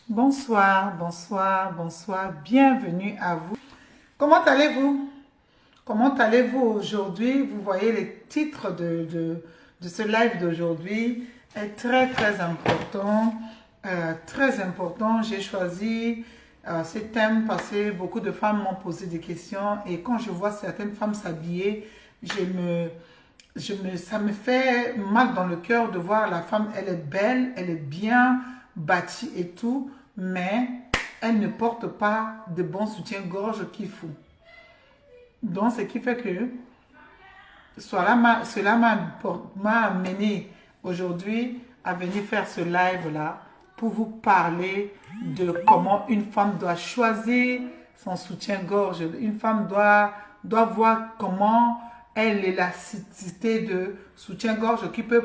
Bonsoir, bonsoir, bonsoir, bienvenue à vous. Comment allez-vous? Comment allez-vous aujourd'hui? Vous voyez les titres de ce live d'aujourd'hui est très très important. Très important. J'ai choisi ce thème parce que beaucoup de femmes m'ont posé des questions et quand je vois certaines femmes s'habiller, ça me fait mal dans le cœur de voir la femme, elle est belle, elle est bien bâtie et tout, mais elle ne porte pas de bon soutien-gorge qu'il faut. Donc, ce qui fait que cela m'a amené aujourd'hui à venir faire ce live-là pour vous parler de comment une femme doit choisir son soutien-gorge. Une femme doit voir comment est l'élasticité de soutien-gorge qui peut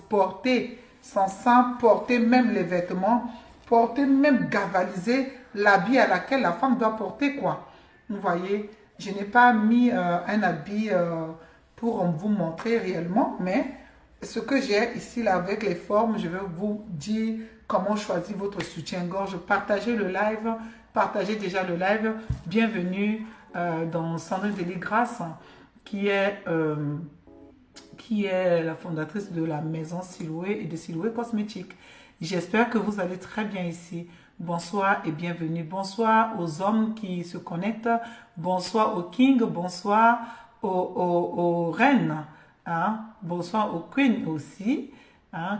porter son sein, porter même les vêtements, porter même gavaliser l'habit à laquelle la femme doit porter quoi. Vous voyez, je n'ai pas mis un habit pour vous montrer réellement, mais ce que j'ai ici là avec les formes, je vais vous dire comment choisir votre soutien-gorge. Partagez le live, partagez déjà le live. Bienvenue dans Sandrine Deli-Grâce qui est la fondatrice de la maison Siloué et de Siloué Cosmétiques. J'espère que vous allez très bien ici. Bonsoir et bienvenue. Bonsoir aux hommes qui se connectent. Bonsoir aux kings. Bonsoir aux reines. Hein? Bonsoir aux queens aussi. Hein?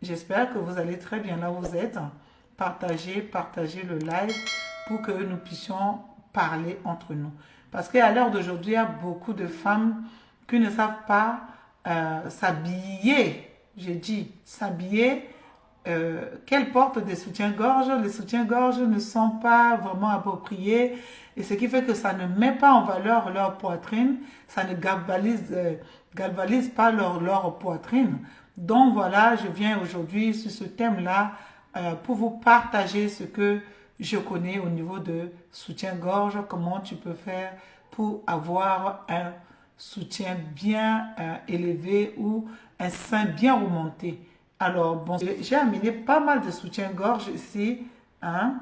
J'espère que vous allez très bien là où vous êtes. Partagez le live pour que nous puissions parler entre nous. Parce qu'à l'heure d'aujourd'hui, il y a beaucoup de femmes qui ne savent pas s'habiller. J'ai dit s'habiller, qu'elles portent des soutiens-gorge. Les soutiens-gorge ne sont pas vraiment appropriés et ce qui fait que ça ne met pas en valeur leur poitrine, ça ne galvanise pas leur poitrine. Donc voilà, je viens aujourd'hui sur ce thème-là pour vous partager ce que je connais au niveau de soutien-gorge, comment tu peux faire pour avoir un soutien bien élevé ou un sein bien remonté. Alors, bon, j'ai amené pas mal de soutien-gorge ici, hein?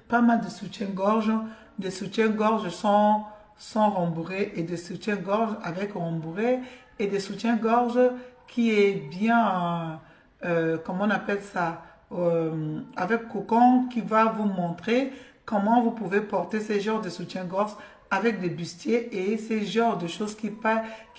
Pas mal de soutien-gorge. Des soutiens-gorge sans rembourré et des soutiens-gorge avec rembourré et des soutiens-gorge qui est bien, comment on appelle ça, avec cocon qui va vous montrer comment vous pouvez porter ces genres de soutien-gorge avec des bustiers et ces genres de choses qui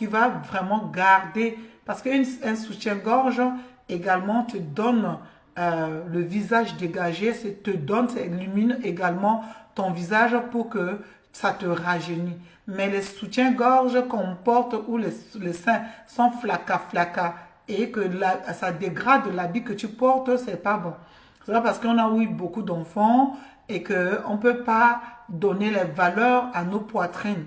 va vraiment garder. Parce qu'un soutien-gorge également te donne le visage dégagé, ça illumine également ton visage pour que ça te rajeunit. Mais les soutiens-gorge qu'on porte où les seins sont flacas et que ça dégrade l'habit que tu portes, c'est pas bon. C'est pas parce qu'on a eu beaucoup d'enfants et qu'on ne peut pas donner les valeurs à nos poitrines.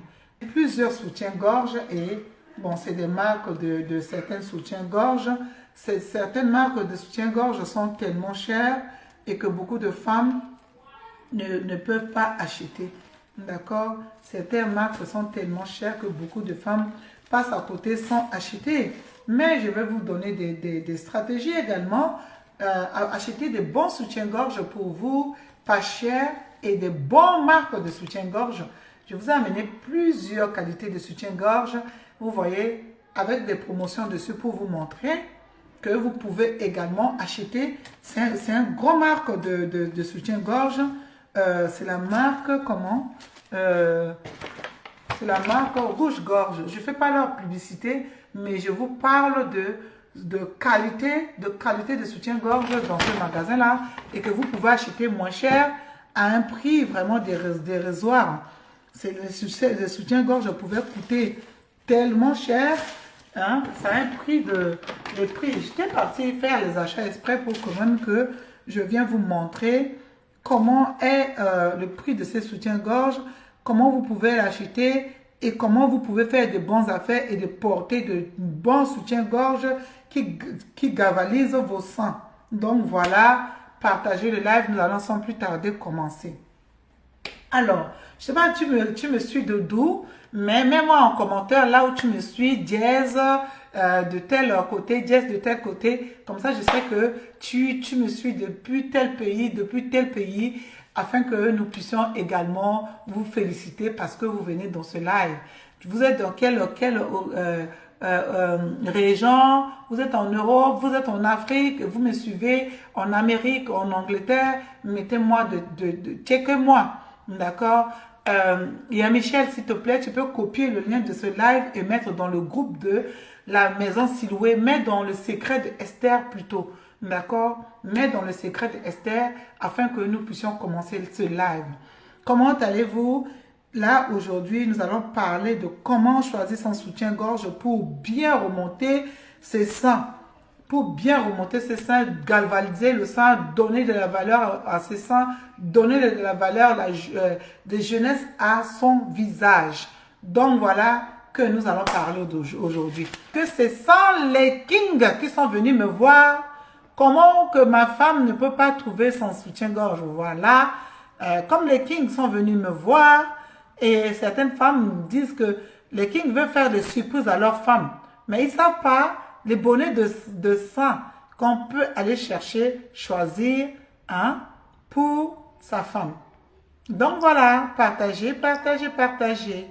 Plusieurs soutiens-gorge et bon, c'est des marques de certains soutiens-gorge. Certaines marques de soutien-gorge sont tellement chères et que beaucoup de femmes ne peuvent pas acheter. D'accord? Certaines marques sont tellement chères que beaucoup de femmes passent à côté sans acheter. Mais je vais vous donner des stratégies également. Acheter des bons soutiens-gorge pour vous, pas cher, et des bonnes marques de soutien-gorge. Je vous ai amené plusieurs qualités de soutien-gorge. Vous voyez, avec des promotions dessus pour vous montrer que vous pouvez également acheter. C'est un gros marque de soutien-gorge. C'est la marque, comment c'est la marque Rouge-Gorge. Je ne fais pas leur publicité, mais je vous parle de qualité de soutien-gorge dans ce magasin-là et que vous pouvez acheter moins cher à un prix vraiment dérisoire. Les soutiens-gorge pouvaient coûter tellement cher, hein, ça a un prix le prix. J'étais partie faire les achats exprès pour quand même que je viens vous montrer comment est le prix de ces soutiens-gorge, comment vous pouvez l'acheter et comment vous pouvez faire de bonnes affaires et de porter de bons soutiens-gorge qui gavalisent vos seins. Donc voilà, partagez le live, nous allons sans plus tarder commencer. Alors, je sais pas, tu me suis de d'où, mais mets-moi en commentaire là où tu me suis, dièse, de tel côté, Jess de tel côté. Comme ça, je sais que tu me suis depuis tel pays, afin que nous puissions également vous féliciter parce que vous venez dans ce live. Vous êtes dans quelle région, vous êtes en Europe, vous êtes en Afrique, vous me suivez en Amérique, en Angleterre, mettez-moi checkez-moi, d'accord? Il y a Michel, s'il te plaît, tu peux copier le lien de ce live et mettre dans le groupe de la maison Siloué, mets dans le secret de Esther plutôt, d'accord? Mets dans le secret de Esther afin que nous puissions commencer ce live. Comment allez-vous? Là, aujourd'hui, nous allons parler de comment choisir son soutien-gorge pour bien remonter ses seins. Pour bien remonter ses seins, galvaniser le sein, donner de la valeur à ses seins, donner de la valeur de jeunesse à son visage. Donc, voilà que nous allons parler aujourd'hui. Que ce sont les kings qui sont venus me voir. Comment que ma femme ne peut pas trouver son soutien-gorge. Voilà. Comme les kings sont venus me voir, et certaines femmes disent que les kings veulent faire des surprises à leurs femmes. Mais ils ne savent pas les bonnets de sein qu'on peut aller chercher, choisir pour sa femme. Donc voilà, partagez, partagez, partagez.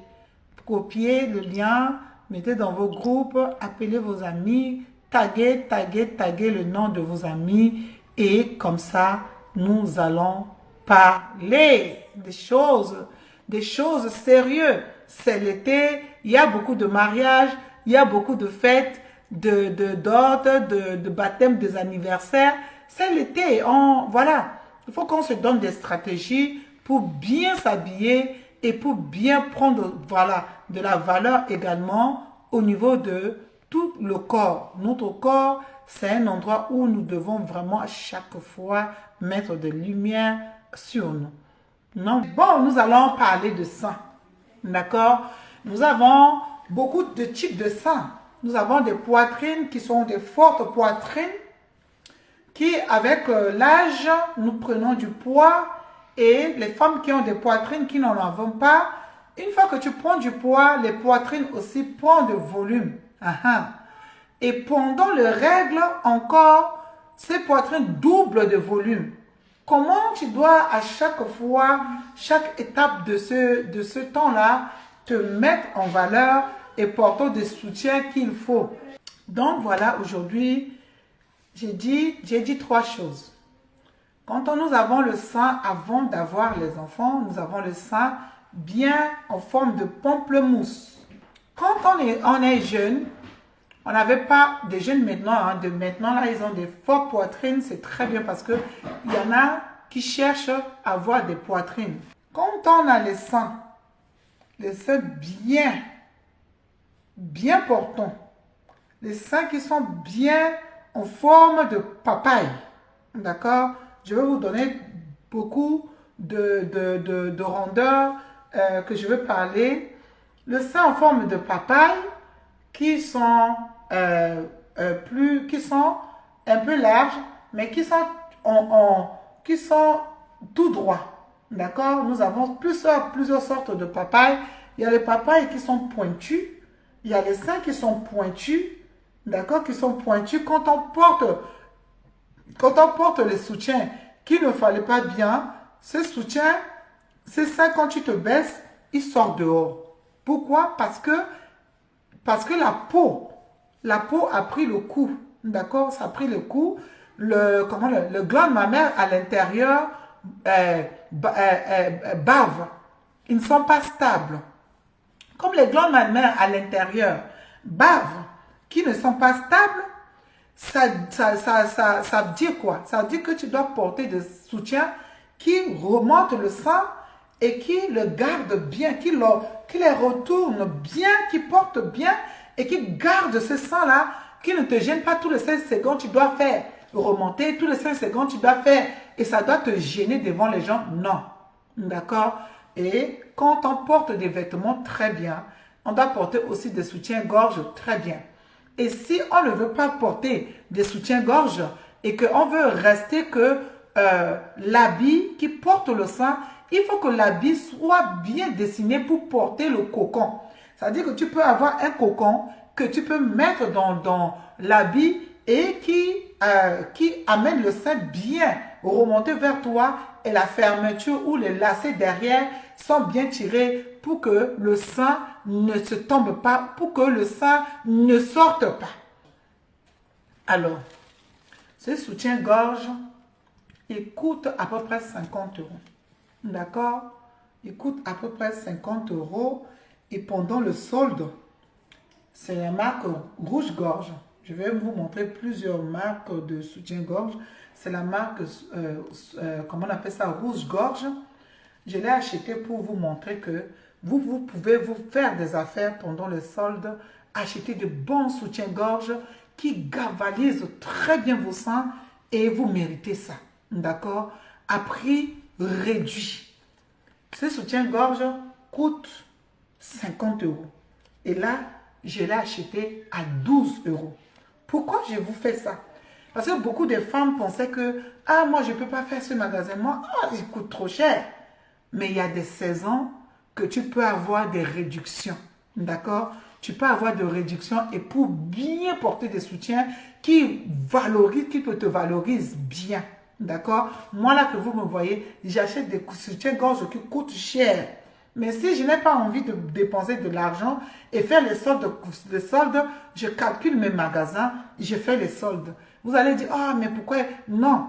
Copiez le lien, mettez dans vos groupes, appelez vos amis, taguez le nom de vos amis et comme ça, nous allons parler des choses sérieuses. C'est l'été, il y a beaucoup de mariages, il y a beaucoup de fêtes, d'ordres, de baptêmes, des anniversaires. C'est l'été, voilà. Il faut qu'on se donne des stratégies pour bien s'habiller et pour bien prendre, voilà, de la valeur également au niveau de tout le corps. Notre corps, c'est un endroit où nous devons vraiment à chaque fois mettre de lumière sur nous. Non. Bon, nous allons parler de sein. D'accord? Nous avons beaucoup de types de seins. Nous avons des poitrines qui sont des fortes poitrines qui, avec l'âge, nous prenons du poids et les femmes qui ont des poitrines qui n'en ont pas, une fois que tu prends du poids, les poitrines aussi prennent de volume. Et pendant les règles, encore, ces poitrines doublent de volume. Comment tu dois à chaque fois, chaque étape de ce temps-là, te mettre en valeur et porter des soutiens qu'il faut. Donc voilà, aujourd'hui, j'ai dit 3 choses. Quand nous avons le sein, avant d'avoir les enfants, nous avons le sein bien en forme de pamplemousse. Quand on est jeune, on n'avait pas des jeunes maintenant, de maintenant là, ils ont des fortes poitrines, c'est très bien parce que il y en a qui cherchent à avoir des poitrines. Quand on a les seins bien portants, les seins qui sont bien en forme de papaye, d'accord? Je vais vous donner beaucoup de rondeurs que je vais parler. Le sein en forme de papaye qui sont qui sont un peu larges, mais qui sont tout droits. D'accord? Nous avons plusieurs sortes de papayes. Il y a les papayes qui sont pointus. Il y a les seins qui sont pointus. D'accord? Qui sont pointus. Quand on porte les soutiens qui ne fallait pas bien, ces soutiens, ces seins, quand tu te baisses, ils sortent dehors. Pourquoi? Parce que la peau a pris le coup. D'accord? Ça a pris le coup. Le gland mammaire à l'intérieur bave. Ils ne sont pas stables. Comme les glandes mammaires à l'intérieur bavent, qui ne sont pas stables, ça veut dire quoi? Ça veut dire que tu dois porter des soutiens qui remontent le sang et qui le gardent bien, qui les retournent bien, qui portent bien et qui gardent ce sang-là, qui ne te gêne pas tous les 5 secondes, tu dois faire remonter, tous les 5 secondes, tu dois faire, et ça doit te gêner devant les gens. Non. D'accord? Et quand on porte des vêtements très bien, on doit porter aussi des soutiens-gorge très bien. Et si on ne veut pas porter des soutiens-gorge et qu'on veut rester que l'habit qui porte le sein, il faut que l'habit soit bien dessiné pour porter le cocon. C'est-à-dire que tu peux avoir un cocon que tu peux mettre dans l'habit et qui amène le sein bien remonté vers toi et la fermeture ou les lacets derrière sont bien tirés pour que le sein ne se tombe pas, pour que le sein ne sorte pas. Alors, ce soutien-gorge, il coûte à peu près 50 euros. D'accord? Il coûte à peu près 50 euros. Et pendant le solde, c'est la marque Rouge-Gorge. Je vais vous montrer plusieurs marques de soutien-gorge. C'est la marque, comment on appelle ça, Rouge-Gorge. Je l'ai acheté pour vous montrer que vous pouvez vous faire des affaires pendant le solde, acheter de bons soutiens-gorge qui galvanisent très bien vos seins et vous méritez ça. D'accord? À prix réduit. Ce soutien-gorge coûte 50 euros. Et là, je l'ai acheté à 12 euros. Pourquoi je vous fais ça? Parce que beaucoup de femmes pensaient que, ah, moi, je ne peux pas faire ce magasin. Moi, ah, il coûte trop cher. Mais il y a des saisons que tu peux avoir des réductions. D'accord? Tu peux avoir des réductions et pour bien porter des soutiens qui te valorisent bien. D'accord? Moi, là que vous me voyez, j'achète des soutiens-gorge qui coûtent cher. Mais si je n'ai pas envie de dépenser de l'argent et faire les soldes, je calcule mes magasins, je fais les soldes. Vous allez dire, ah, mais pourquoi? Non.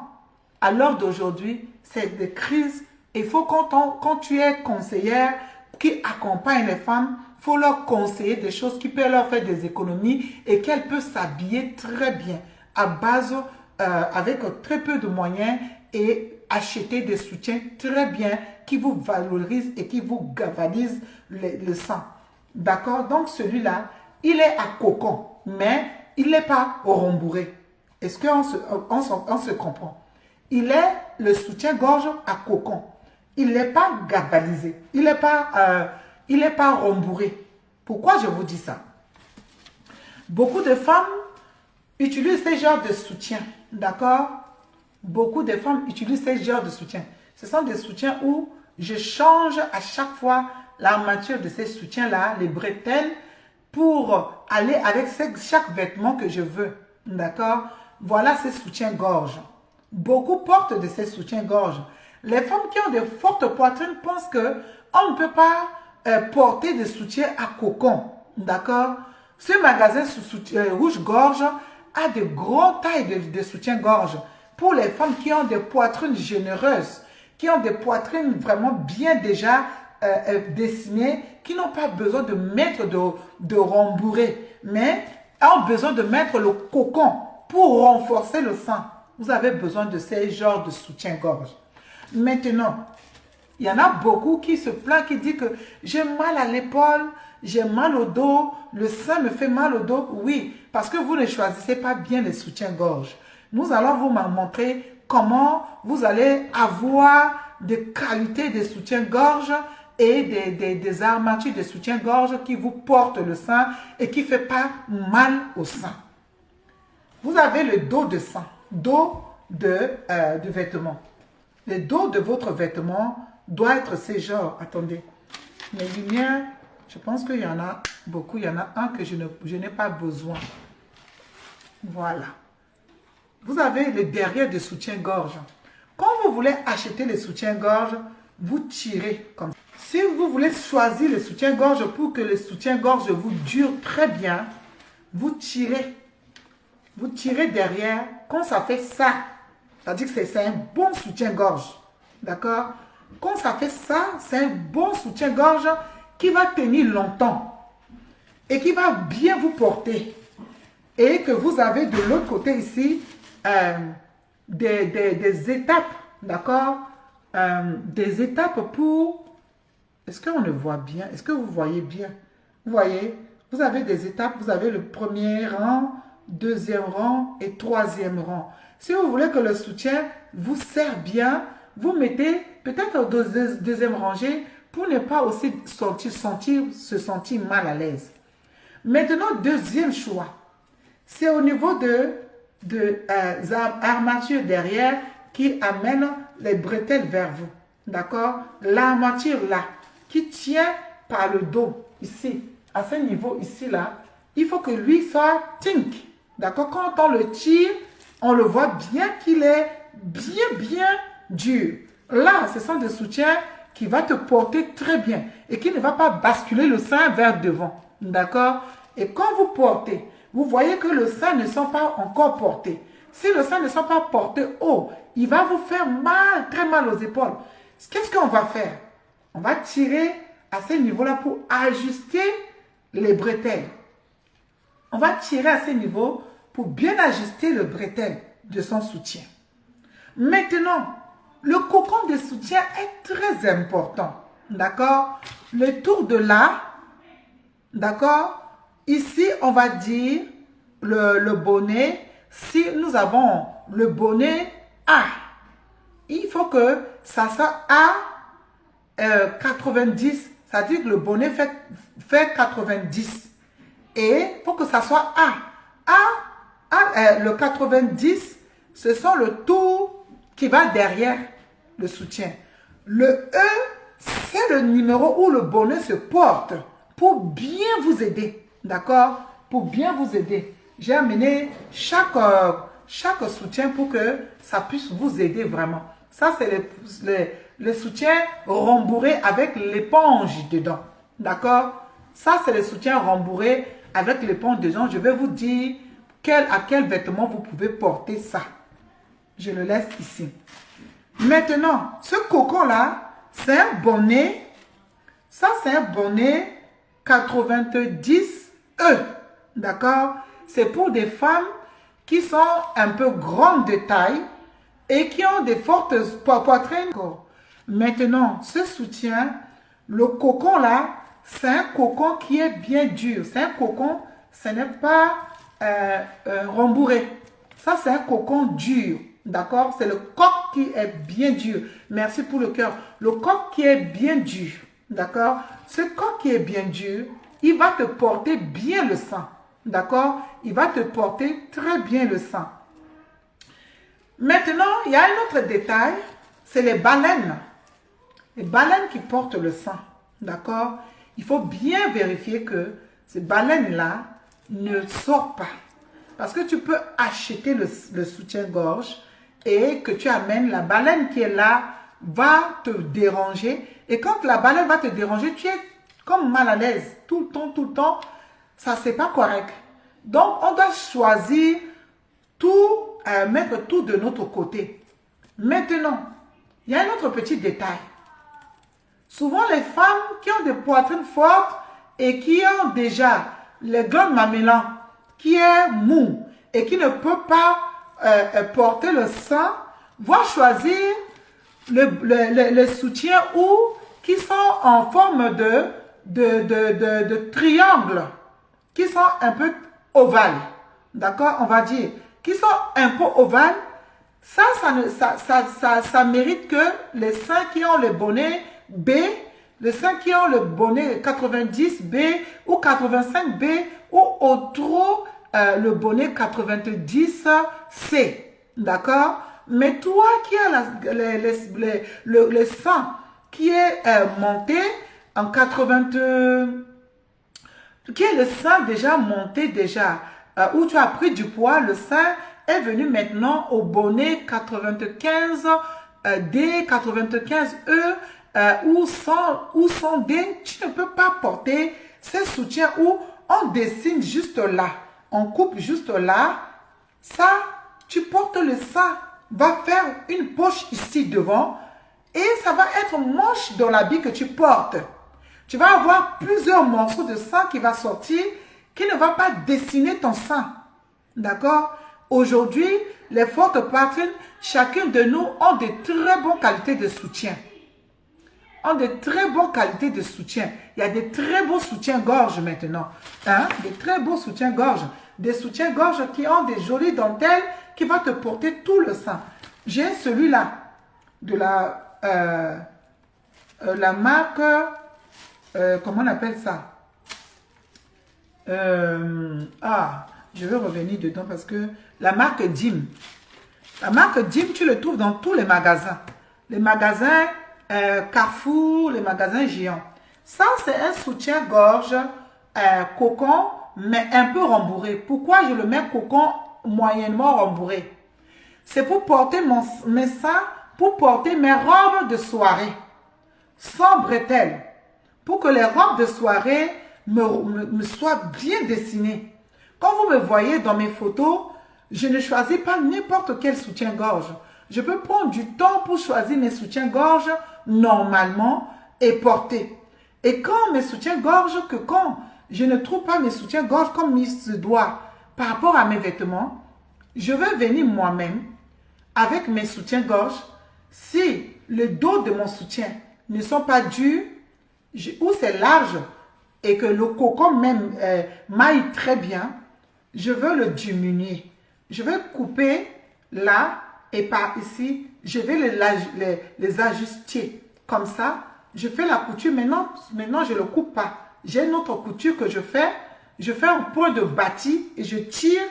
À l'heure d'aujourd'hui, c'est des crises. Il faut quand tu es conseillère qui accompagne les femmes, il faut leur conseiller des choses qui peuvent leur faire des économies et qu'elles peuvent s'habiller très bien à base, avec très peu de moyens et acheter des soutiens très bien qui vous valorisent et qui vous galvanisent le sang. D'accord? Donc celui-là, il est à cocon, mais il n'est pas au rembourré. Est-ce qu'on se comprend? Il est le soutien-gorge à cocon. Il n'est pas galvanisé. Il n'est pas rembourré. Pourquoi je vous dis ça? Beaucoup de femmes utilisent ce genre de soutien. D'accord? Beaucoup de femmes utilisent ce genre de soutien. Ce sont des soutiens où je change à chaque fois l'armature de ces soutiens-là, les bretelles, pour aller avec chaque vêtement que je veux. D'accord? Voilà ces soutiens-gorge. Beaucoup portent de ces soutiens-gorge. Les femmes qui ont de fortes poitrines pensent qu'on ne peut pas porter des soutiens à cocon. D'accord? Ce magasin Rouge-Gorge a de grandes tailles de soutien-gorge pour les femmes qui ont des poitrines généreuses, qui ont des poitrines vraiment bien déjà dessinées, qui n'ont pas besoin de mettre de rembourré, mais ont besoin de mettre le cocon pour renforcer le sein. Vous avez besoin de ces genres de soutien-gorge. Maintenant, il y en a beaucoup qui se plaignent, qui disent que j'ai mal à l'épaule, j'ai mal au dos, le sein me fait mal au dos. Oui, parce que vous ne choisissez pas bien les soutiens-gorge. Nous allons vous montrer comment vous allez avoir des qualités de soutien-gorge et des armatures de soutien-gorge qui vous portent le sein et qui ne fait pas mal au sein. Vous avez le dos de sein, dos de vêtement. Le dos de votre vêtement doit être ce genre. Attendez, mes lumières, je pense qu'il y en a beaucoup. Il y en a un que je n'ai pas besoin. Voilà. Vous avez le derrière de soutien-gorge. Quand vous voulez acheter les soutiens-gorge, vous tirez comme ça. Si vous voulez choisir le soutien-gorge pour que le soutien-gorge vous dure très bien, vous tirez. Vous tirez derrière. Quand ça fait ça, c'est-à-dire que c'est un bon soutien-gorge. D'accord? Quand ça fait ça, c'est un bon soutien-gorge qui va tenir longtemps et qui va bien vous porter. Et que vous avez de l'autre côté ici des étapes, d'accord? Des étapes pour... Est-ce qu'on le voit bien? Est-ce que vous voyez bien? Vous voyez? Vous avez des étapes, vous avez le premier rang, deuxième rang et troisième rang. Si vous voulez que le soutien vous sert bien, vous mettez peut-être au deuxième rangée pour ne pas aussi se sentir mal à l'aise. Maintenant, deuxième choix, c'est au niveau de armature derrière qui amène les bretelles vers vous. D'accord? L'armature là, qui tient par le dos, ici, à ce niveau ici là, il faut que lui soit tink. D'accord? Quand on le tire, on le voit bien qu'il est bien dur. Là, ce sont des soutiens qui vont te porter très bien et qui ne va pas basculer le sein vers devant. D'accord? Et quand vous portez, vous voyez que le sein ne sont pas encore portés. Si le sein ne sont pas portés haut, il va vous faire mal, très mal aux épaules. Qu'est-ce qu'on va faire? On va tirer à ce niveau-là pour ajuster les bretelles. On va tirer à ce niveau pour bien ajuster le bretelle de son soutien. Maintenant, le cocon de soutien est très important. D'accord? Le tour de là, d'accord? Ici, on va dire le bonnet. Si nous avons le bonnet A, il faut que ça soit à 90. C'est-à-dire que le bonnet fait 90. Et pour que ça soit le 90, ce sont le tour qui va derrière le soutien. Le E, c'est le numéro où le bonnet se porte pour bien vous aider. D'accord? Pour bien vous aider. J'ai amené chaque soutien pour que ça puisse vous aider vraiment. Ça, c'est le soutien rembourré avec l'éponge dedans. D'accord? Ça, c'est le soutien rembourré avec l'éponge dedans. Je vais vous dire à quel vêtement vous pouvez porter ça. Je le laisse ici. Maintenant, ce cocon-là, c'est un bonnet. Ça, c'est un bonnet 90E. D'accord? C'est pour des femmes qui sont un peu grandes de taille et qui ont des fortes poitrines. Maintenant, ce soutien, le cocon là, c'est un cocon qui est bien dur. C'est un cocon, ce n'est pas rembourré. Ça, c'est un cocon dur. D'accord? C'est le coq qui est bien dur. Merci pour le cœur. Le coq qui est bien dur. D'accord? Ce coq qui est bien dur, il va te porter bien le sang. D'accord? Il va te porter très bien le sang. Maintenant, il y a un autre détail, c'est les baleines. Les baleines qui portent le sang. D'accord? Il faut bien vérifier que ces baleines-là ne sortent pas. Parce que tu peux acheter le soutien-gorge et que tu amènes la baleine qui est là, va te déranger. Et quand la baleine va te déranger, tu es comme mal à l'aise. Tout le temps, ça c'est pas correct. Donc, on doit choisir tout, mettre tout de notre côté. Maintenant, il y a un autre petit détail. Souvent, les femmes qui ont des poitrines fortes et qui ont déjà les glandes mammillaires qui est mou et qui ne peut pas porter le sang, vont choisir le soutien ou qui sont en forme de triangle, qui sont un peu ovales. D'accord? On va dire. Qui sont un peu ovales. Ça mérite que les seins qui ont le bonnet B, les seins qui ont le bonnet 90B ou 85B ou au trop le bonnet 90C. D'accord? Mais toi qui as le sang qui est monté en 80, qui est le sein déjà monté déjà, où tu as pris du poids, le sein est venu maintenant au bonnet 95D, 95E ou 100D. Tu ne peux pas porter ces soutiens où on dessine juste là, on coupe juste là. Ça, tu portes le sein, va faire une poche ici devant et ça va être moche dans l'habit que tu portes. Tu vas avoir plusieurs morceaux de sang qui va sortir, qui ne va pas dessiner ton sein. D'accord? Aujourd'hui, les fortes poitrines, chacune de nous ont de très bonnes qualités de soutien. Ont de très bonnes qualités de soutien. Il y a des très beaux soutiens-gorge maintenant. Hein? Des très beaux soutiens-gorge. Des soutiens-gorge qui ont des jolies dentelles qui vont te porter tout le sang. J'ai celui-là de la marque... comment on appelle ça? Je vais revenir dedans parce que la marque Dim. La marque Dim, tu le trouves dans tous les magasins. Les magasins Carrefour, les magasins géants. Ça, c'est un soutien-gorge cocon mais un peu rembourré. Pourquoi je le mets cocon moyennement rembourré? C'est pour porter mes seins, pour porter mes robes de soirée, sans bretelles, pour que les robes de soirée me soient bien dessinées. Quand vous me voyez dans mes photos, je ne choisis pas n'importe quel soutien-gorge. Je peux prendre du temps pour choisir mes soutiens-gorge normalement et porter. Et quand mes soutiens-gorge, quand je ne trouve pas mes soutiens-gorge comme il se doit par rapport à mes vêtements, je vais venir moi-même avec mes soutiens-gorge. Si le dos de mon soutien ne sont pas durs ou c'est large et que le cocon même maille très bien, je veux le diminuer. Je vais couper là et par ici, je vais les ajuster. Comme ça, je fais la couture. Maintenant je ne le coupe pas. J'ai une autre couture que je fais. Je fais un point de bâti et je tire.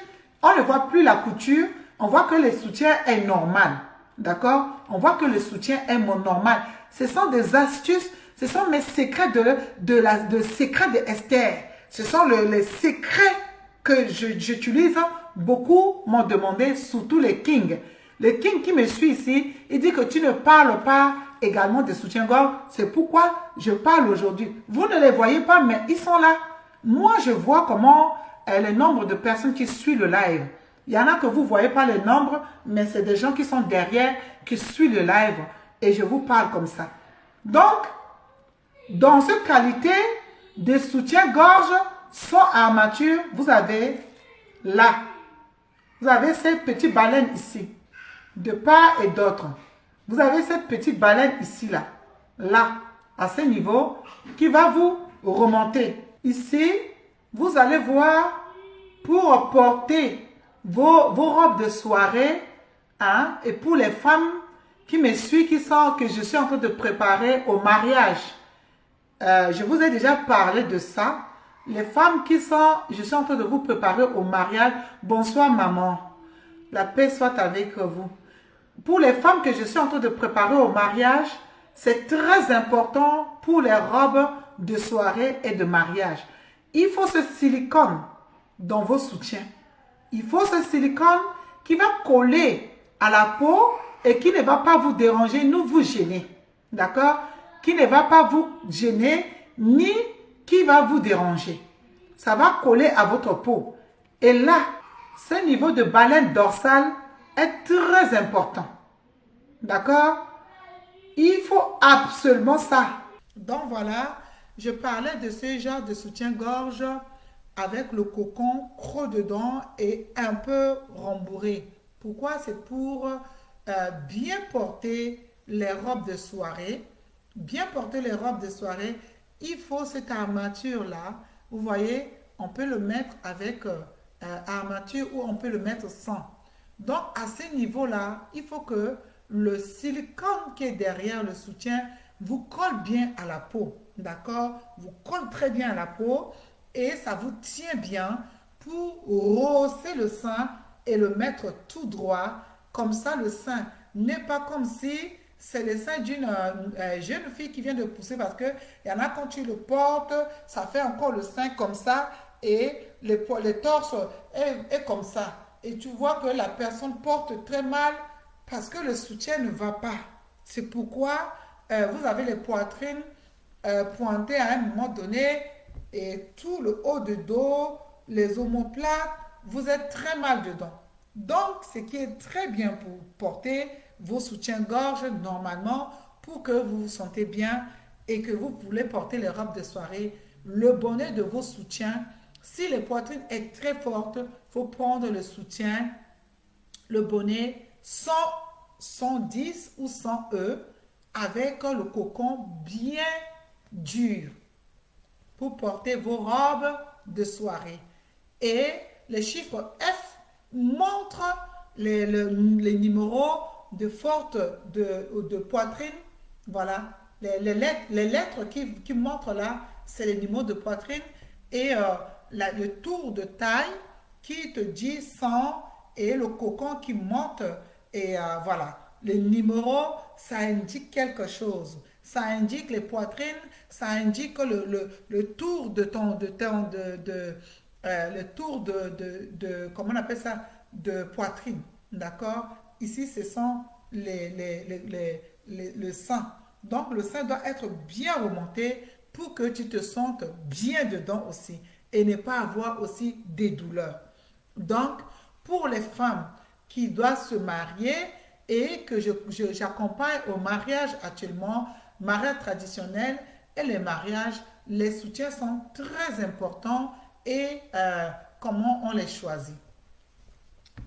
On ne voit plus la couture. On voit que le soutien est normal. D'accord? On voit que le soutien est normal. Ce sont des astuces. Ce sont mes secrets de secrets d'Esther. Ce sont les secrets que j'utilise. Beaucoup m'ont demandé, surtout les kings. Les kings qui me suivent ici, il dit que tu ne parles pas également des soutiens-gorge. C'est pourquoi je parle aujourd'hui. Vous ne les voyez pas, mais ils sont là. Moi, je vois comment le nombre de personnes qui suivent le live. Il y en a que vous ne voyez pas les nombres, mais c'est des gens qui sont derrière, qui suivent le live. Et je vous parle comme ça. Donc, dans cette qualité de soutien-gorge sans armature, vous avez là. Vous avez ces petites baleines ici, de part et d'autre. Vous avez cette petite baleine ici, là, à ce niveau, qui va vous remonter. Ici, vous allez voir, pour porter vos robes de soirée, hein, et pour les femmes qui me suivent, que je suis en train de préparer au mariage. Je vous ai déjà parlé de ça. Les femmes je suis en train de vous préparer au mariage. Bonsoir maman. La paix soit avec vous. Pour les femmes que je suis en train de préparer au mariage, c'est très important pour les robes de soirée et de mariage. Il faut ce silicone dans vos soutiens. Il faut ce silicone qui va coller à la peau et qui ne va pas vous déranger ni vous gêner. D'accord? Qui ne va pas vous gêner ni qui va vous déranger. Ça va coller à votre peau. Et là, ce niveau de baleine dorsale est très important. D'accord? Il faut absolument ça. Donc voilà, je parlais de ce genre de soutien-gorge avec le cocon creux dedans et un peu rembourré. Pourquoi? C'est pour bien porter les robes de soirée. Bien porter les robes de soirée, il faut cette armature-là. Vous voyez, on peut le mettre avec armature ou on peut le mettre sans. Donc, à ce niveau-là, il faut que le silicone qui est derrière le soutien vous colle bien à la peau. D'accord? Vous colle très bien à la peau et ça vous tient bien pour rehausser le sein et le mettre tout droit. Comme ça, le sein n'est pas comme si c'est le sein d'une jeune fille qui vient de pousser parce qu'il y en a quand tu le portes, ça fait encore le sein comme ça et le torse est comme ça. Et tu vois que la personne porte très mal parce que le soutien ne va pas. C'est pourquoi vous avez les poitrines pointées à un moment donné et tout le haut du dos, les omoplates, vous êtes très mal dedans. Donc, ce qui est très bien pour porter vos soutiens-gorge normalement pour que vous vous sentez bien et que vous voulez porter les robes de soirée, le bonnet de vos soutiens. Si la poitrine est très forte, il faut prendre le soutien, le bonnet 110 ou 100 E avec le cocon bien dur pour porter vos robes de soirée. Et le chiffre F montre les numéros de forte de poitrine. Voilà, les lettres qui montrent là, c'est les numéros de poitrine et le tour de taille qui te dit 100 et le cocon qui monte et voilà. Les numéros, ça indique quelque chose. Ça indique les poitrines, ça indique le tour de le tour comment on appelle ça, de poitrine, d'accord? Ici, ce sont le sein. Donc, le sein doit être bien remonté pour que tu te sentes bien dedans aussi et ne pas avoir aussi des douleurs. Donc, pour les femmes qui doivent se marier et que j'accompagne au mariage actuellement, mariage traditionnel et les mariages, les soutiens sont très importants et comment on les choisit.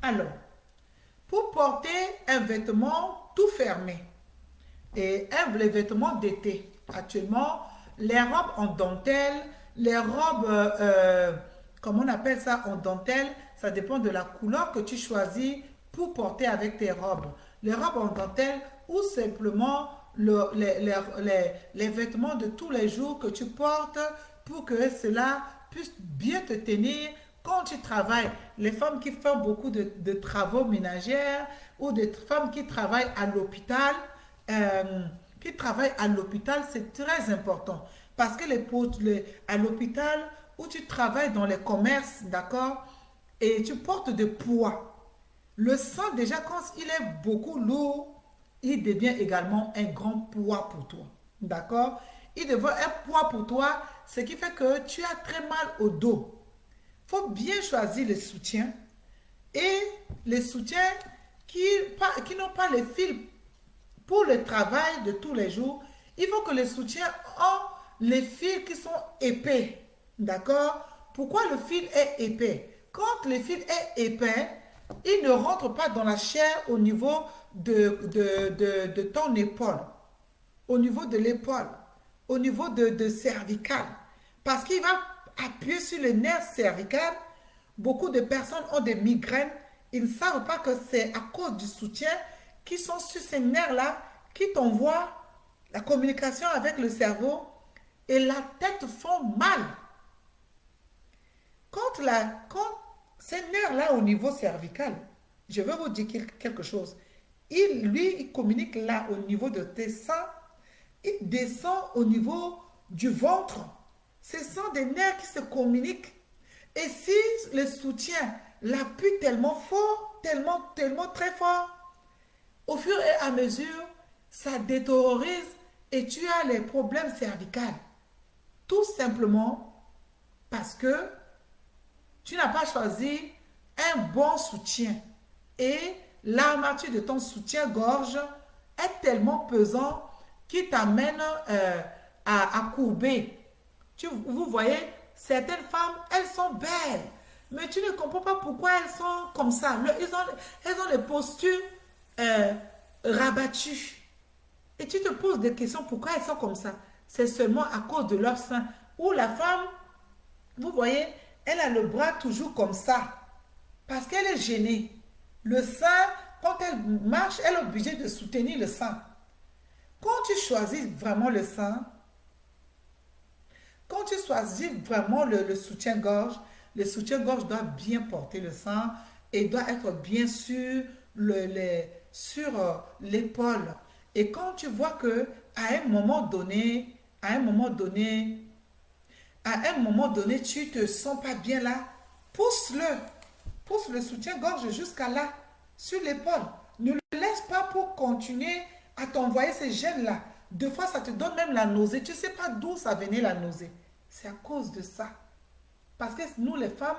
Alors, pour porter un vêtement tout fermé et les vêtements d'été, actuellement, les robes en dentelle, les robes, comment on appelle ça, en dentelle, ça dépend de la couleur que tu choisis pour porter avec tes robes. Les robes en dentelle ou simplement les vêtements de tous les jours que tu portes pour que cela puisse bien te tenir quand tu travailles. Les femmes qui font beaucoup de travaux ménagers ou des femmes qui travaillent à l'hôpital, c'est très important. Parce que à l'hôpital où tu travailles dans les commerces, d'accord, et tu portes de poids, le sang déjà quand il est beaucoup lourd, il devient également un grand poids pour toi, d'accord. Il devient un poids pour toi, ce qui fait que tu as très mal au dos. Il faut bien choisir les soutiens et les soutiens qui n'ont pas les fils pour le travail de tous les jours. Il faut que les soutiens aient les fils qui sont épais. D'accord? Pourquoi le fil est épais? Quand le fil est épais, il ne rentre pas dans la chair au niveau de ton épaule, au niveau de l'épaule, au niveau de cervical. Parce qu'il va appuyer sur le nerf cervical. Beaucoup de personnes ont des migraines. Ils ne savent pas que c'est à cause du soutien qui sont sur ces nerfs-là qui t'envoient la communication avec le cerveau et la tête font mal. Quand ces nerfs-là au niveau cervical, je vais vous dire quelque chose. Il communique là au niveau de tes seins, il descend au niveau du ventre. Ce sont des nerfs qui se communiquent. Et si le soutien l'appuie tellement fort, tellement très fort, au fur et à mesure, ça détériorise et tu as les problèmes cervicaux. Tout simplement parce que tu n'as pas choisi un bon soutien. Et l'armature de ton soutien-gorge est tellement pesant qu'il t'amène à courber. Vous voyez, certaines femmes, elles sont belles. Mais tu ne comprends pas pourquoi elles sont comme ça. Elles ont les postures rabattues. Et tu te poses des questions pourquoi elles sont comme ça. C'est seulement à cause de leur sein. Ou la femme, vous voyez, elle a le bras toujours comme ça. Parce qu'elle est gênée. Le sein, quand elle marche, elle est obligée de soutenir le sein. Quand tu choisis vraiment le sein, quand tu choisis vraiment le soutien-gorge, le soutien-gorge doit bien porter le sein et doit être bien sur l'épaule. Et quand tu vois que à un moment donné, tu te sens pas bien là, pousse le soutien-gorge jusqu'à là, sur l'épaule. Ne le laisse pas pour continuer à t'envoyer ces gènes-là. Deux fois, ça te donne même la nausée. Tu ne sais pas d'où ça venait la nausée. C'est à cause de ça. Parce que nous, les femmes,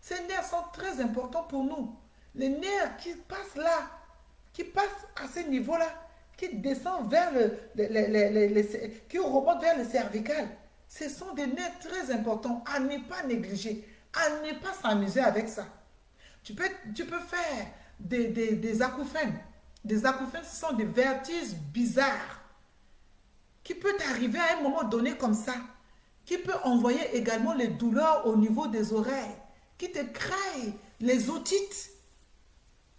ces nerfs sont très importants pour nous. Les nerfs qui passent là, qui passent à ce niveau-là, qui descendent vers qui remontent vers le cervical. Ce sont des nerfs très importants à ne pas négliger, à ne pas s'amuser avec ça. Tu peux faire des acouphènes. Des acouphènes, ce sont des vertiges bizarres qui peuvent t'arriver à un moment donné comme ça, qui peut envoyer également les douleurs au niveau des oreilles, qui te créent les otites.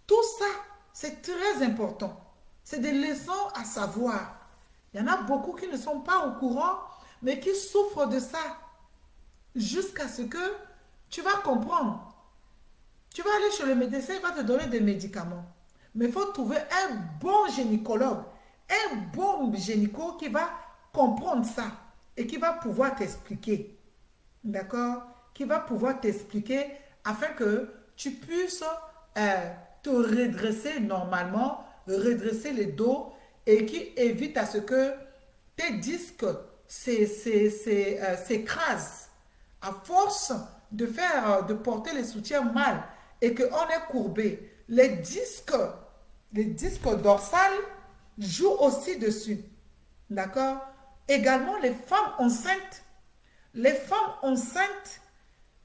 Tout ça, c'est très important. C'est des leçons à savoir. Il y en a beaucoup qui ne sont pas au courant, mais qui souffrent de ça. Jusqu'à ce que tu vas comprendre. Tu vas aller chez le médecin, il va te donner des médicaments. Mais il faut trouver un bon gynécologue, un bon gynéco qui va comprendre ça et qui va pouvoir t'expliquer. D'accord? qui va pouvoir t'expliquer afin que tu puisses te redresser normalement, redresser le dos et qui évite à ce que tes disques s'écrasent à force de porter les soutiens mal et qu'on est courbé. Les disques dorsales jouent aussi dessus. D'accord? Également, les femmes enceintes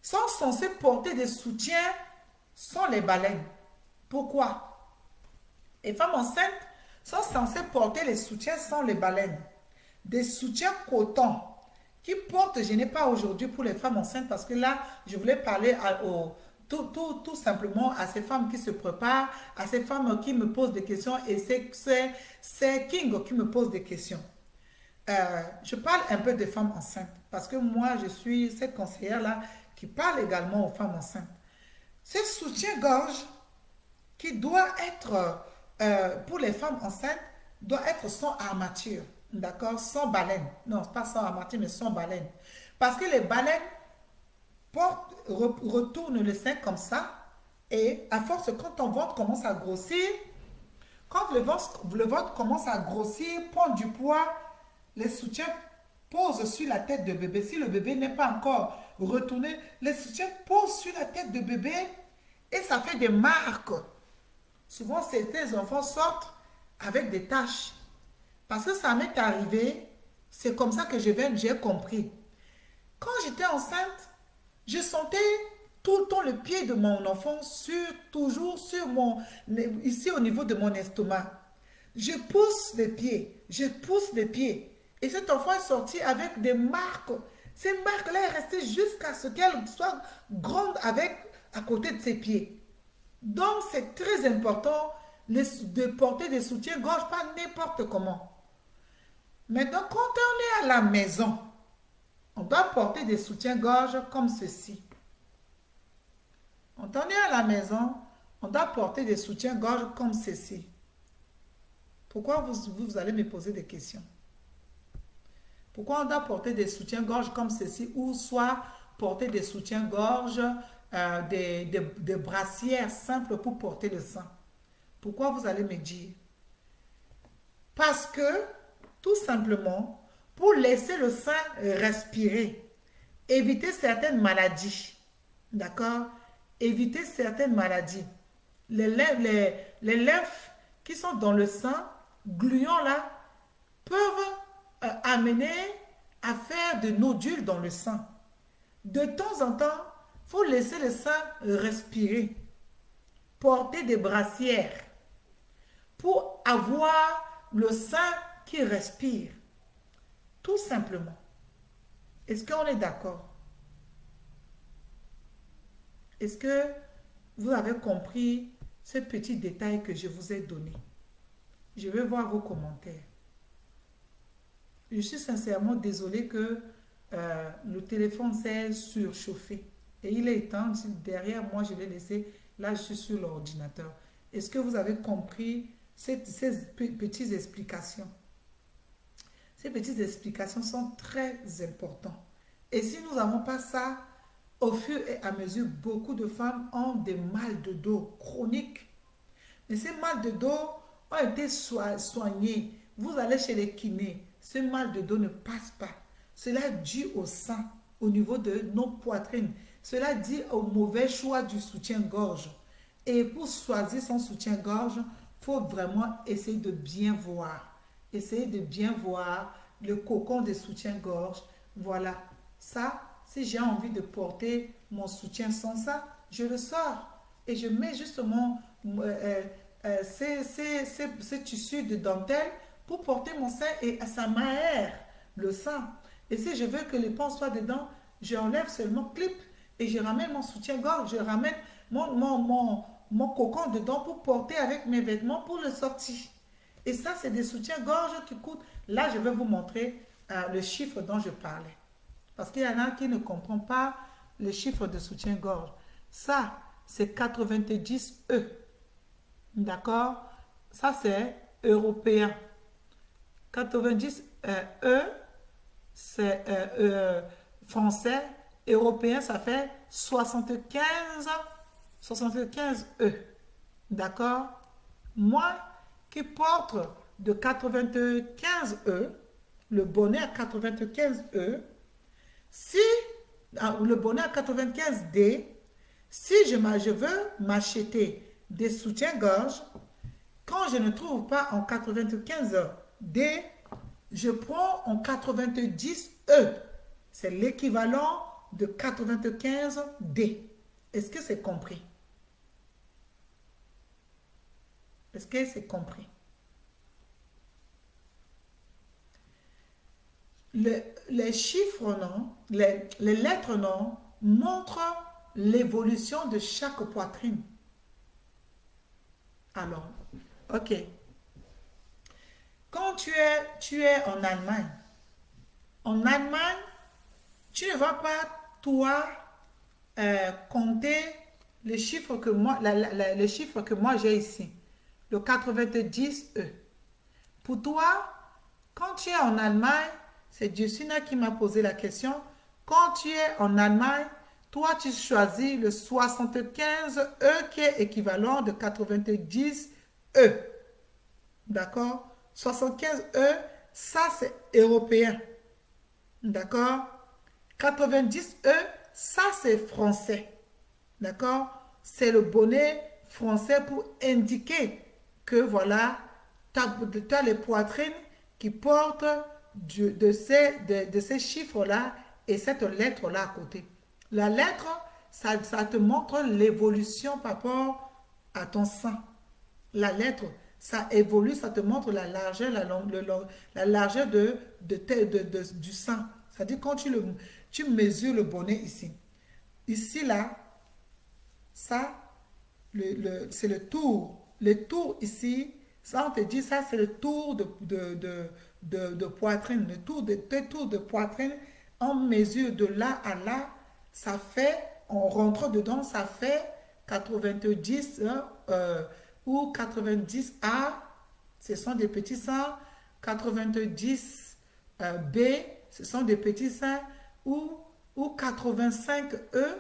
sont censées porter des soutiens sans les baleines. Pourquoi? Les femmes enceintes sont censées porter les soutiens sans les baleines. Des soutiens coton qui portent, je n'ai pas aujourd'hui pour les femmes enceintes parce que là, je voulais parler tout simplement à ces femmes qui se préparent, à ces femmes qui me posent des questions et c'est King qui me pose des questions. Je parle un peu des femmes enceintes parce que moi, je suis cette conseillère-là qui parle également aux femmes enceintes. Ce soutien-gorge qui doit être, pour les femmes enceintes, doit être sans armature, d'accord? Sans baleine. Non, pas sans armature, mais sans baleine. Parce que les baleines retournent le sein comme ça et à force, quand ton ventre commence à grossir, quand le ventre commence à grossir, prendre du poids, les soutiens posent sur la tête de bébé. Si le bébé n'est pas encore retourné, les soutiens posent sur la tête de bébé et ça fait des marques. Souvent, certains enfants sortent avec des taches. Parce que ça m'est arrivé, c'est comme ça que j'ai compris. Quand j'étais enceinte, je sentais tout le temps le pied de mon enfant toujours ici au niveau de mon estomac. Je pousse les pieds, je pousse les pieds. Et cet enfant est sorti avec des marques. Ces marques-là est restée jusqu'à ce qu'elle soit grande à côté de ses pieds. Donc, c'est très important de porter des soutiens-gorge, pas n'importe comment. Maintenant, quand on est à la maison, on doit porter des soutiens-gorge comme ceci. Quand on est à la maison, on doit porter des soutiens-gorge comme ceci. Pourquoi vous allez me poser des questions? Pourquoi on doit porter des soutiens-gorge comme ceci ou soit porter des soutiens-gorge, des brassières simples pour porter le sang? Pourquoi vous allez me dire? Parce que, tout simplement, pour laisser le sang respirer, éviter certaines maladies. D'accord? Éviter certaines maladies. Les lymphes qui sont dans le sang, gluants là, peuvent amener à faire de nodules dans le sang. De temps en temps, il faut laisser le sang respirer. Porter des brassières pour avoir le sang qui respire. Tout simplement. Est-ce qu'on est d'accord? Est-ce que vous avez compris ce petit détail que je vous ai donné? Je vais voir vos commentaires. Je suis sincèrement désolée que le téléphone s'est surchauffé. Et il est éteint. Derrière moi, je l'ai laissé. Là, je suis sur l'ordinateur. Est-ce que vous avez compris ces petites explications? Ces petites explications sont très importantes. Et si nous n'avons pas ça, au fur et à mesure, beaucoup de femmes ont des mal de dos chroniques. Mais ces mal de dos ont été soignés. Vous allez chez les kinés, ce mal de dos ne passe pas. Cela est dû au sang, au niveau de nos poitrines. Cela dit au mauvais choix du soutien-gorge. Et pour choisir son soutien-gorge, il faut vraiment essayer de bien voir. Essayer de bien voir le cocon de soutien-gorge. Voilà. Ça, si j'ai envie de porter mon soutien sans ça, je le sors. Et je mets justement ces tissus de dentelle pour porter mon sein et ça m'aère le sang. Et si je veux que les pans soient dedans, j'enlève seulement clip et je ramène mon soutien-gorge, je ramène mon cocon dedans pour porter avec mes vêtements pour le sortir. Et ça, c'est des soutiens-gorge qui coûtent. Là, je vais vous montrer le chiffre dont je parlais. Parce qu'il y en a qui ne comprennent pas le chiffre de soutien-gorge. Ça, c'est 90 E. D'accord? Ça, c'est européen. 90 E, c'est français européen, ça fait 75 E. D'accord? Moi qui porte de 95 E, le bonnet à 95 E, si le bonnet à 95 D, si je veux m'acheter des soutiens-gorge, quand je ne trouve pas en 95 D, je prends en 90 E. C'est l'équivalent de 95 D. Est-ce que c'est compris? Est-ce que c'est compris? Les chiffres, non, les lettres, non, montrent l'évolution de chaque poitrine. Alors, ok. Quand tu es en Allemagne, tu ne vas pas, toi, compter les chiffres que moi, les chiffres que moi j'ai ici. Le 90 E. Pour toi, quand tu es en Allemagne, c'est Justina qui m'a posé la question. Quand tu es en Allemagne, toi, tu choisis le 75 E qui est équivalent de 90 E. D'accord? 75 E, ça c'est européen. D'accord? 90 E, ça c'est français. D'accord? C'est le bonnet français pour indiquer que voilà, tu as les poitrines qui portent de ces chiffres-là et cette lettre-là à côté. La lettre, ça te montre l'évolution par rapport à ton sein. La lettre, ça évolue, ça te montre la largeur, la largeur du sein. C'est-à-dire quand tu mesures le bonnet ici. Ici, là, ça, c'est le tour. Le tour ici, ça, on te dit, ça, c'est le tour de poitrine. Le tour de poitrine, en mesure de là à là, ça fait, on rentre dedans, ça fait 90 ou 90A, ce sont des petits seins. 90 B, ce sont des petits seins. Ou 85E,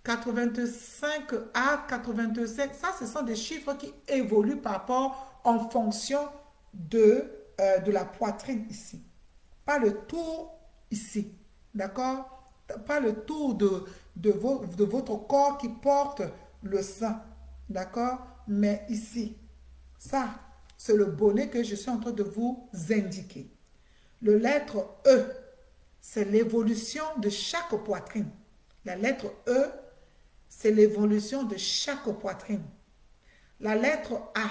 85A, 85, ça, ce sont des chiffres qui évoluent par rapport en fonction de la poitrine ici. Pas le tour ici, d'accord? Pas le tour de votre corps qui porte le sein, d'accord? Mais ici, ça, c'est le bonnet que je suis en train de vous indiquer. Le lettre E, c'est l'évolution de chaque poitrine. La lettre E, c'est l'évolution de chaque poitrine. La lettre A,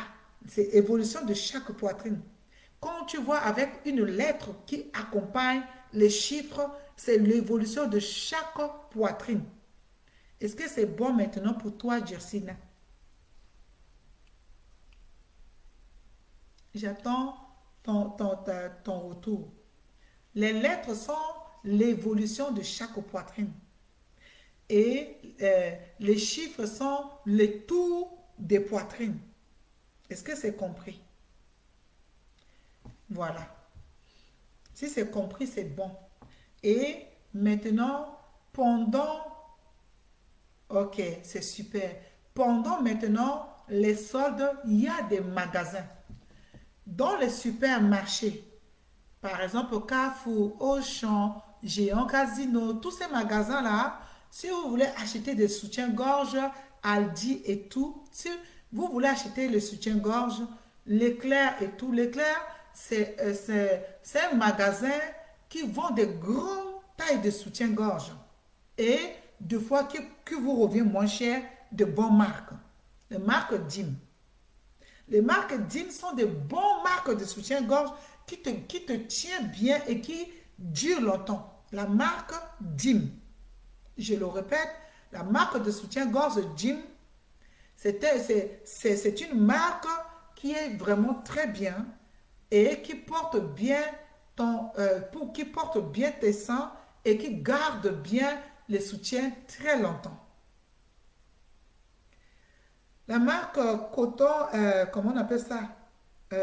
c'est l'évolution de chaque poitrine. Quand tu vois avec une lettre qui accompagne les chiffres, c'est l'évolution de chaque poitrine. Est-ce que c'est bon maintenant pour toi, Jersina? J'attends ton retour. Les lettres sont l'évolution de chaque poitrine. Et les chiffres sont le tour des poitrines. Est-ce que c'est compris? Voilà. Si c'est compris, c'est bon. Et maintenant, ok, c'est super. Pendant maintenant les soldes, il y a des magasins. Dans les supermarchés, par exemple Carrefour, Auchan, Géant Casino, tous ces magasins-là, si vous voulez acheter des soutiens-gorge, Aldi et tout, si vous voulez acheter le soutien-gorge, l'éclair et tout, l'éclair, c'est un magasin qui vend des grandes tailles de soutien-gorge et des fois qui vous revient moins cher de bonnes marques. Les marques DIM. Les marques DIM sont des bonnes marques de soutien-gorge qui te tient bien et qui durent longtemps. La marque DIM. Je le répète, la marque de soutien-gorge DIM, c'est une marque qui est vraiment très bien et qui porte bien qui porte bien tes seins et qui garde bien les soutiens très longtemps. La marque coton, comment on appelle ça? Il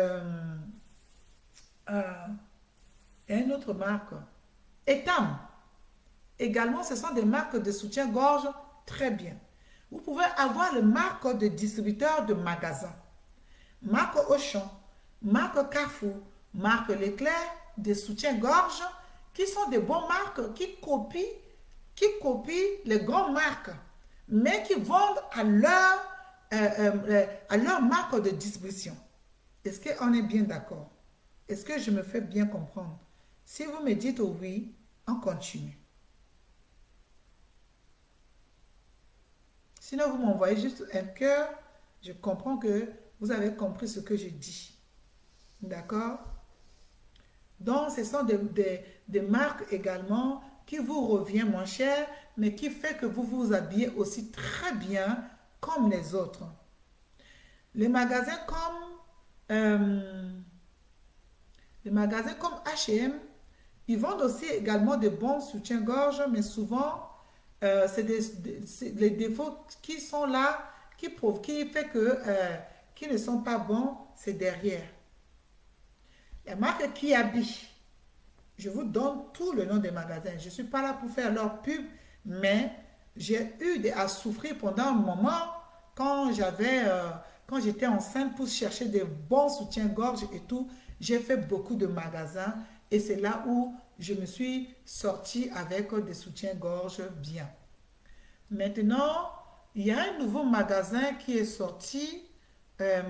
y a une autre marque. Etam. Etam, c'est une marque qui est Également, ce sont des marques de soutien-gorge très bien. Vous pouvez avoir les marques de distributeurs de magasins, marque Auchan, marque Carrefour, marque Leclerc, des soutiens-gorge qui sont des bonnes marques qui copient les grandes marques, mais qui vendent à leur marque de distribution. Est-ce qu'on est bien d'accord? Est-ce que je me fais bien comprendre? Si vous me dites oui, on continue. Sinon, vous m'envoyez juste un cœur. Je comprends que vous avez compris ce que je dis. D'accord? Donc, ce sont des marques également qui vous reviennent moins cher, mais qui fait que vous vous habillez aussi très bien comme les autres. Les magasins euh, les magasins comme H&M, ils vendent aussi également de bons soutiens-gorge, mais souvent, c'est les défauts qui sont là, qui fait que, qui ne sont pas bons, c'est derrière. La marque Kiabi, je vous donne tout le nom des magasins. Je ne suis pas là pour faire leur pub, mais j'ai eu à souffrir pendant un moment quand quand j'étais enceinte pour chercher des bons soutiens-gorge et tout. J'ai fait beaucoup de magasins et c'est là où je me suis sortie avec des soutiens-gorge bien. Maintenant, il y a un nouveau magasin qui est sorti. euh,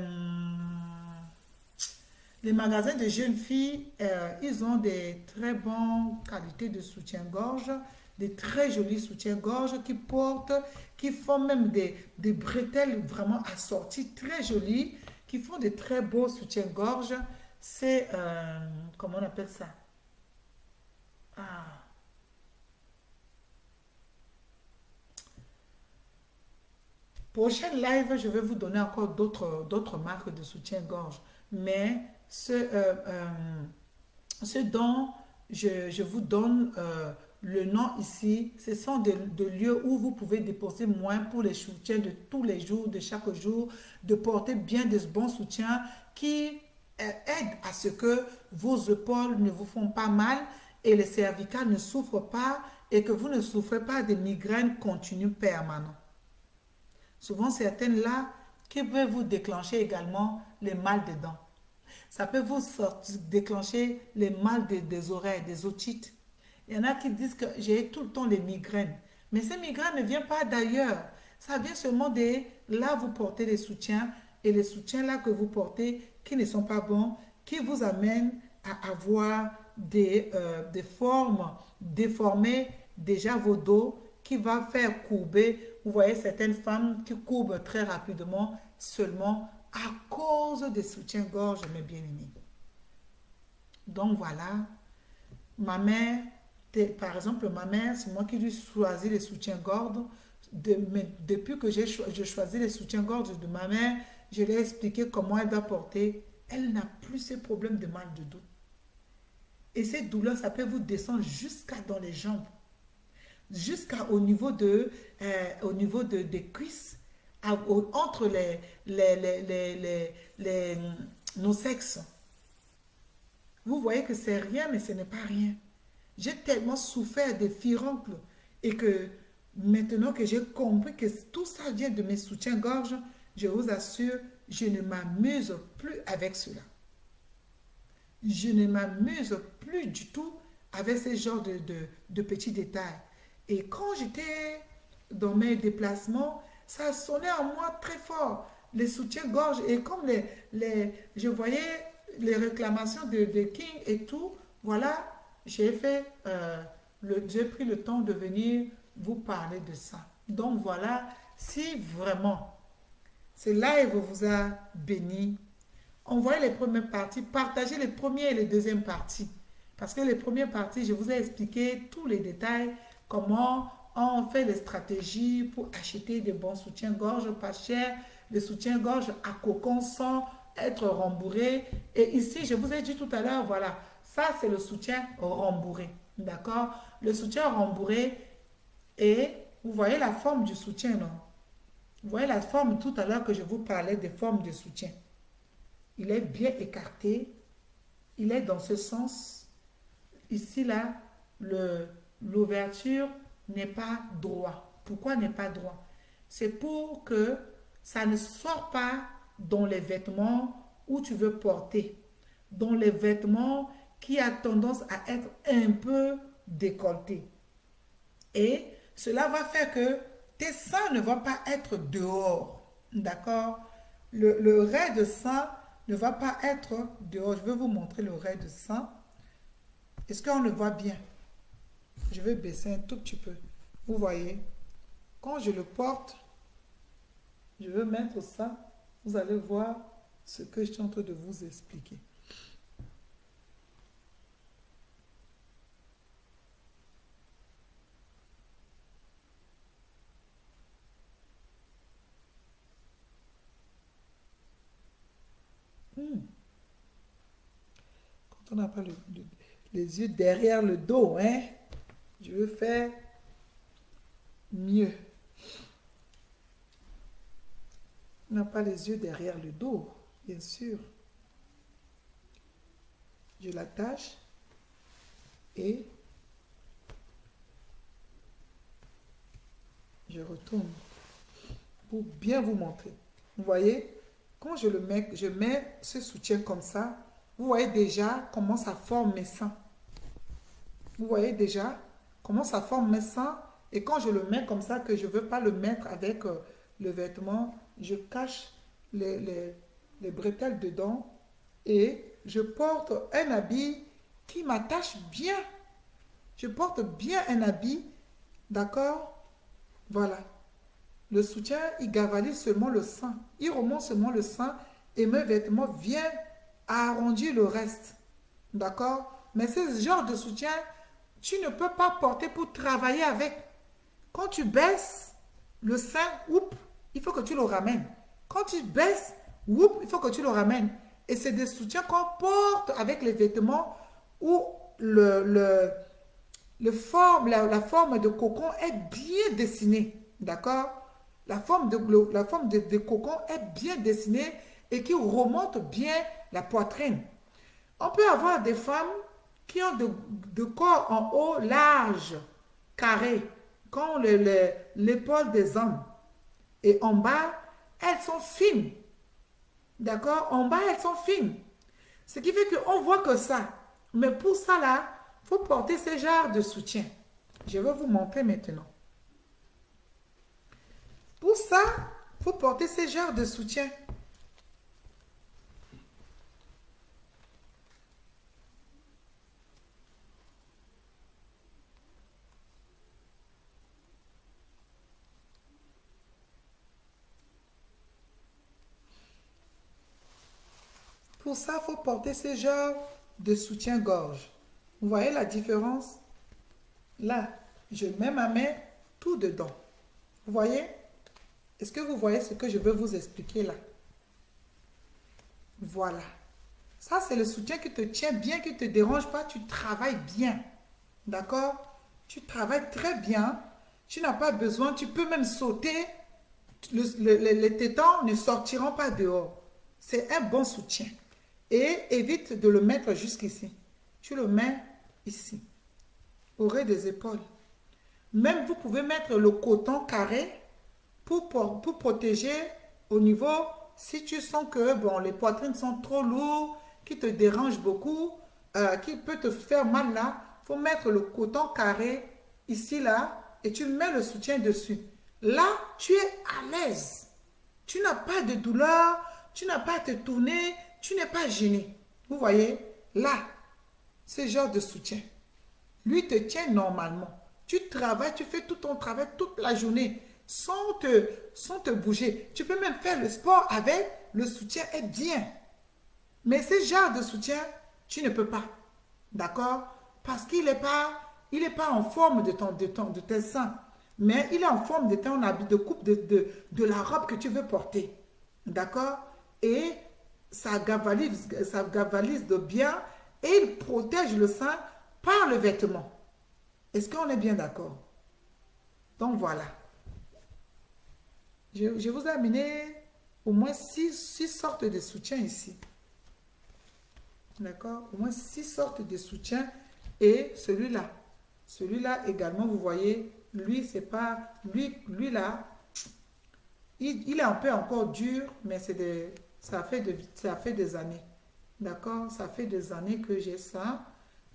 les magasins de jeunes filles, ils ont des très bonnes qualités de soutien-gorge, des très jolis soutiens-gorge qui portent, qui font même des bretelles vraiment assorties, très jolies, qui font des très beaux soutiens-gorge. C'est, comment on appelle ça? Ah, prochaine live, je vais vous donner encore d'autres marques de soutien-gorge. Mais ce dont je vous donne le nom ici, ce sont des lieux où vous pouvez déposer moins pour les soutiens de tous les jours, de chaque jour, de porter bien de bons soutiens qui aident à ce que vos épaules ne vous font pas mal et les cervicales ne souffrent pas et que vous ne souffrez pas de migraines continues permanentes. Souvent, certaines là qui peuvent vous déclencher également les mal de dents. Ça peut vous déclencher les mal des oreilles, des otites. Il y en a qui disent que j'ai tout le temps des migraines. Mais ces migraines ne viennent pas d'ailleurs. Ça vient seulement de là vous portez les soutiens et les soutiens là que vous portez qui ne sont pas bons, qui vous amènent à avoir des formes déformées, déjà vos dos, qui va faire courber. Vous voyez certaines femmes qui courbent très rapidement seulement à cause des soutiens-gorge, mes bien-aimés. Donc voilà, ma mère, par exemple, ma mère, c'est moi qui lui choisis les soutiens-gorge. Depuis que je choisis les soutiens-gorge de ma mère, je lui ai expliqué comment elle doit porter. Elle n'a plus ces problèmes de mal de dos. Et ces douleurs, ça peut vous descendre jusqu'à dans les jambes, jusqu'au niveau des cuisses, entre les- nos sexes. Vous voyez que c'est rien, mais ce n'est pas rien. J'ai tellement souffert des furoncles et que maintenant que j'ai compris que tout ça vient de mes soutiens-gorge, je vous assure, je ne m'amuse plus avec cela. Je ne m'amuse plus du tout avec ce genre de petits détails. Et quand j'étais dans mes déplacements, ça sonnait en moi très fort, les soutiens-gorge. Et comme je voyais les réclamations de King et tout, voilà, j'ai pris le temps de venir vous parler de ça. Donc voilà, si vraiment ce live vous a béni, envoyez les premières parties, partagez les premières et les deuxièmes parties. Parce que les premières parties, je vous ai expliqué tous les détails, comment on fait les stratégies pour acheter des bons soutiens-gorge pas chers, des soutiens-gorge à cocon sans être rembourrés. Et ici, je vous ai dit tout à l'heure, voilà, ça c'est le soutien rembourré. D'accord? Le soutien rembourré et vous voyez la forme du soutien, non? Vous voyez la forme tout à l'heure que je vous parlais des formes de soutien. Il est bien écarté, il est dans ce sens. Ici, là, l'ouverture n'est pas droit. Pourquoi n'est pas droit? C'est pour que ça ne sort pas dans les vêtements où tu veux porter, dans les vêtements qui a tendance à être un peu décolletés. Et cela va faire que tes seins ne vont pas être dehors. D'accord? Le raid de sein ne va pas être dehors. Je vais vous montrer le raid de sein. Est-ce qu'on le voit bien? Je vais baisser un tout petit peu. Vous voyez? Quand je le porte, je veux mettre ça. Vous allez voir ce que je suis en train de vous expliquer. Quand on n'a pas les yeux derrière le dos, hein, je veux faire mieux. On n'a pas les yeux derrière le dos, bien sûr. Je l'attache et je retourne pour bien vous montrer. Vous voyez, quand je mets ce soutien comme ça, vous voyez déjà comment ça forme mes seins. Vous voyez déjà comment ça forme mes seins. Et quand je le mets comme ça, que je ne veux pas le mettre avec le vêtement, je cache les bretelles dedans et je porte un habit qui m'attache bien. Je porte bien un habit, d'accord? Voilà. Le soutien, il gavalise seulement le sein. Il remonte seulement le sein et mes vêtements viennent arrondir le reste. D'accord? Mais ce genre de soutien, tu ne peux pas porter pour travailler avec. Quand tu baisses le sein, oups, il faut que tu le ramènes. Quand tu baisses, oups, il faut que tu le ramènes. Et c'est des soutiens qu'on porte avec les vêtements où la forme de cocon est bien dessinée. D'accord? La forme de cocon est bien dessinée et qui remonte bien la poitrine. On peut avoir des femmes qui ont de corps en haut large, carré, comme l'épaule des hommes. Et en bas, elles sont fines. D'accord? En bas, elles sont fines. Ce qui fait qu'on voit que ça. Mais pour ça, là, il faut porter ce genre de soutien. Je vais vous montrer maintenant. Pour ça, il faut porter ce genre de soutien. Pour ça, il faut porter ce genre de soutien-gorge. Vous voyez la différence? Là, je mets ma main tout dedans. Vous voyez? Est-ce que vous voyez ce que je veux vous expliquer là? Voilà. Ça, c'est le soutien qui te tient bien, qui ne te dérange pas. Tu travailles bien. D'accord? Tu travailles très bien. Tu n'as pas besoin. Tu peux même sauter. Les tétons ne sortiront pas dehors. C'est un bon soutien. Et évite de le mettre jusqu'ici. Tu le mets ici, au ras des épaules. Même vous pouvez mettre le coton carré pour protéger au niveau, si tu sens que bon, les poitrines sont trop lourdes, qui te dérangent beaucoup, qui peut te faire mal là, il faut mettre le coton carré ici là et tu mets le soutien dessus. Là, tu es à l'aise. Tu n'as pas de douleur, tu n'as pas à te tourner, tu n'es pas gêné. Vous voyez, là, ce genre de soutien, lui te tient normalement. Tu travailles, tu fais tout ton travail toute la journée sans te bouger. Tu peux même faire le sport avec, le soutien est bien. Mais ce genre de soutien, tu ne peux pas. D'accord? Parce qu'il n'est pas en forme de tes seins. Mais il est en forme de ton habit de coupe de la robe que tu veux porter. D'accord? Et ça gavalise de bien et il protège le sein par le vêtement. Est-ce qu'on est bien d'accord? Donc voilà. Je vous ai amené au moins 6 sortes de soutiens ici. D'accord? Au moins 6 sortes de soutiens et celui-là. Celui-là également, vous voyez, lui, c'est pas... Lui là, il est un peu encore dur, mais ça fait des années. D'accord? Ça fait des années que j'ai ça.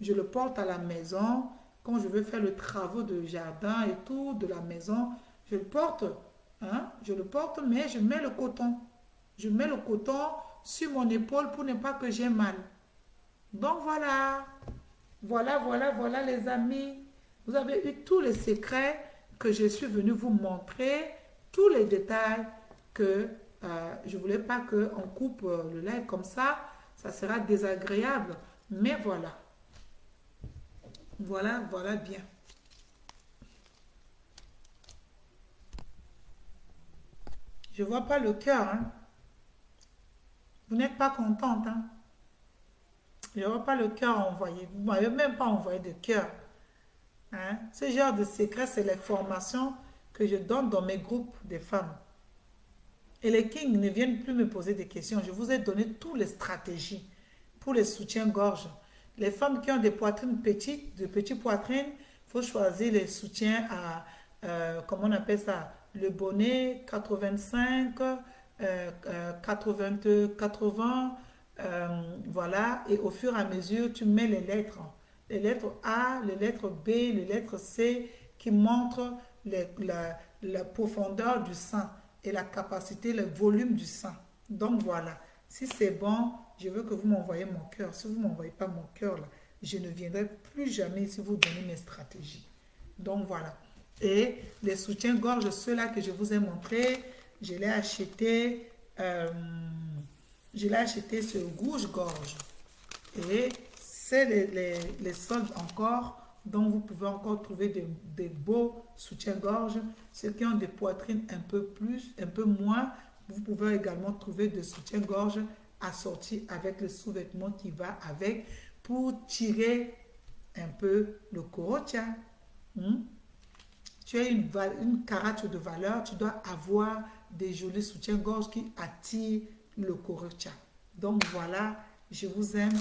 Je le porte à la maison. Quand je veux faire le travaux de jardin et tout, de la maison, je le porte. Hein? Je le porte, mais je mets le coton. Je mets le coton sur mon épaule pour ne pas que j'ai mal. Donc voilà. Voilà les amis. Vous avez eu tous les secrets que je suis venue vous montrer, tous les détails que je ne voulais pas qu'on coupe le lait comme ça sera désagréable. Mais voilà, voilà bien. Je ne vois pas le cœur, hein. Vous n'êtes pas contente, hein. Je ne vois pas le cœur envoyé. Vous ne m'avez même pas envoyé de cœur. Hein. Ce genre de secret, c'est les formations que je donne dans mes groupes de femmes. Et les kings ne viennent plus me poser des questions. Je vous ai donné toutes les stratégies pour les soutiens-gorge. Les femmes qui ont des poitrines petites, de petites poitrines, il faut choisir les soutiens à, comment on appelle ça, le bonnet 85, 80, 80, voilà. Et au fur et à mesure, tu mets les lettres A, les lettres B, les lettres C, qui montrent la profondeur du sein et la capacité, le volume du sein. Donc voilà, si c'est bon, je veux que vous m'envoyez mon cœur. Si vous ne m'envoyez pas mon cœur, là, je ne viendrai plus jamais si vous donnez mes stratégies. Donc voilà. Et les soutiens-gorge, ceux-là que je vous ai montrés, je l'ai acheté, sur Rouge-Gorge. Et c'est les soldes encore, donc vous pouvez encore trouver des beaux soutiens-gorge. Ceux qui ont des poitrines un peu plus, un peu moins, vous pouvez également trouver des soutiens-gorge assortis avec le sous-vêtement qui va avec pour tirer un peu le corotia. Tu as une carature de valeur, tu dois avoir des jolis soutiens-gorge qui attirent le corotia. Donc voilà, je vous aime.